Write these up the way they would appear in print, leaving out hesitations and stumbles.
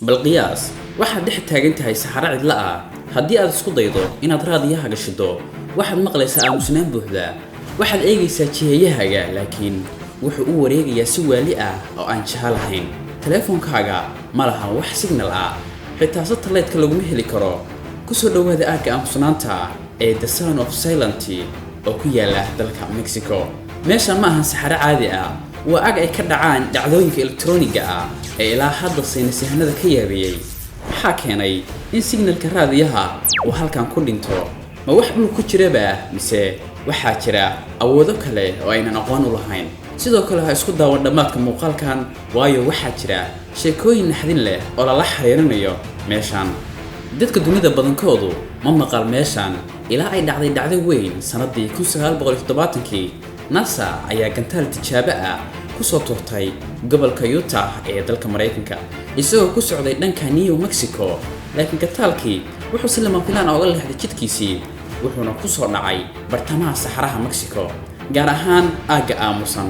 بالقياس waxaad dhex taagan tahay saxaro cidla ah haddii aad isku daydo inaad raadiyaha gashido waxaad maqlaysaa aamusnaan buuxda waxaad eegaysaa jiheeyahaaga laakiin wuxuu u wareegayaa si waali ah oo aan jaha lahayn telefoonkaaga ma laha wax signal ah xitaa satellite-ka laguma heli karo ku soo dhawaada aagga aamusnaanta ee The Sound of Silence oo ku yaala dalka Mexico meeshan ma ahan saxaro caadi ah waa aag ay ka dhacaan dhacdooyinka elektarooniga ah ee ilaa hadda saynisyahanada ka yaabiyay waxaa keenay in signalka raadiyaha uu halkan ku dhinto ma wax dhul ku jiraba mise waxaa jira awoodo kale oo aynan aqoon u lahayn sidoo kale ha isku daawan dhamaadka muuqaalkan waayo waxaa jira sheekooyin naxdin leh oo lala xiriirinayo meeshan dadka dunida badankoodu ma maqal meeshan ilaa ay dhacdo weyn sanadii 1970kii NASA ayaa gantaal tijaabo ah ku soo tuurtay gobolka Utah ee dalka Mareykanka isagoo ku socday dhanka New Mexico laakiin gantaalkii wuxuu si lama filaan ah uga leexday jidkiisii wuxuuna ku soo dhacay bartamaha saxaraha Mexico gaar ahaan aagga aamusan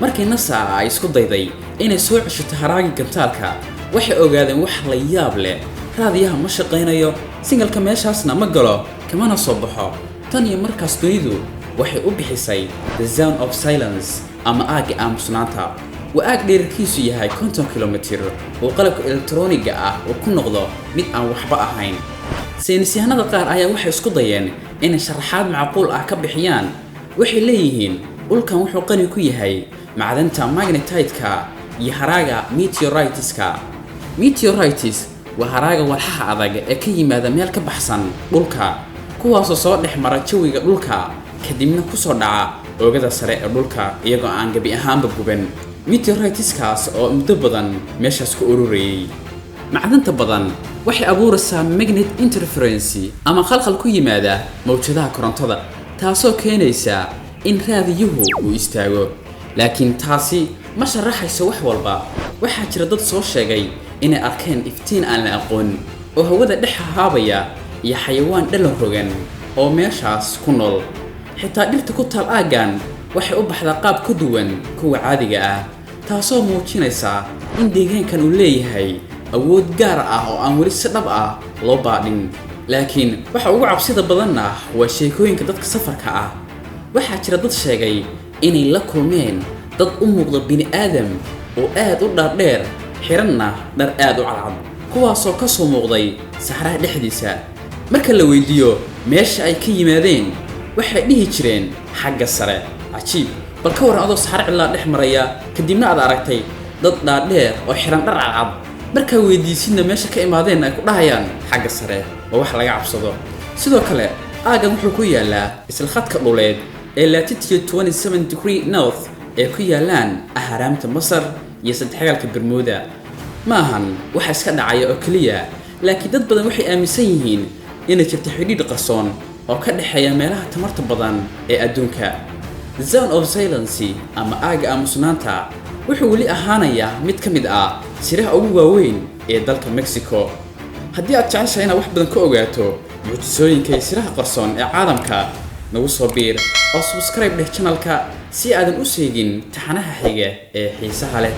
markii NASA ay isku dayday inay soo ceshato haraagii gantaalka waxay ogaadeen wax la yaab leh raadiyaha ma shaqeynayo signalka meeshaasna ma galo kamana soo baxo tan iyo markaas dunidu waxay u bixisay The Sound of Silence ama aagga aamusnaanta waa aag dhererkiisu yahay 50 kilomitir oo qalabka elektarooniga ah oo ku noqdo mid aan waxba ahayn saynisyahanada qaar ayaa waxay isku dayeen inay sharaxaad macquul ah ka bixiyaan waxay leeyihiin dhulkan wuxuu qani ku yahay macdanta magnetite-ka iyo haraaga meteorites waa haraaga walxaha adag ee ka yimaada meel ka baxsan dhulka kuwaasoo soo dhex mara jawiga dhulka kadibna ku soo dhaca oogada sare ee dhulka iyagoo aan gabi ahaanba guban meteoriteskaas oo muddo badan meeshaas ku ururayay macdanta badan waxay abuuraysaa magnet interference ama khalkhal ku yimaada mawjadaha korontada taasoo keenaysa in raadiyuhu uu istaago laakiin taasi ma sharaxayso wax walba waxaa jira dad soo sheegay inay arkeen iftiin aan la aqoon oo hawada dhex haabaya iyo xayawaan dhalan rogan oo meeshaas ku nool xitaa dhirta ku taal aaggan waxay u baxdaa qaab ka duwan kuwa caadiga ah taasoo muujinaysa in deegaankan uu leeyahay awood gaar ah oo aan weli si dhab ah loo baadhin laakiin waxa ugu cabsida badanna waa sheekooyinka dadka safarka ah waxaa jira dad sheegay inay la kulmeen dad u muuqda bini'aadam oo aad u dhaadheer xiranna dhar aad u cadcad kuwaasoo ka soo muuqday saxaraha dhexdiisa marka la weydiiyo meesha ay ka yimaadeen waxay dhihi jireen xagga sare cajiib bal ka waran adoo saxar cilaa dhex maraya kadibna aad aragtay dad dhaadheer oo xiran dhar cadcad markaa weydiisidna meesha ka imaadeen ay ku dhahayaan xagga sare waa wax laga cabsado sidoo kale aaggan wuxuu ku yaalaa isla khadka dhuleed ee latitude 27 degree north ee ku yaalaan ahraamta Masar iyo saddexgalka Bermuda maahan waxa iska dhacaya oo kaliya laakiin dad badan waxay aaminsan yihiin inay jirto xidhiidh qarsoon oo ka dhaxeeya meelaha tamarta badan ee adduunka The Sound of Silence ama aagga aamusnaanta wuxuu weli ahaanayaa mid ka mid ah siraha ugu waaweyn ee dalka Mexico haddii aad jeceshahay inaad wax badan ka ogaato mucjisooyinka iyo siraha qarsoon ee caalamka nagu soo biir oo subscribe dheh channelka si aadan u seegin taxanaha xiga ee xiisaha leh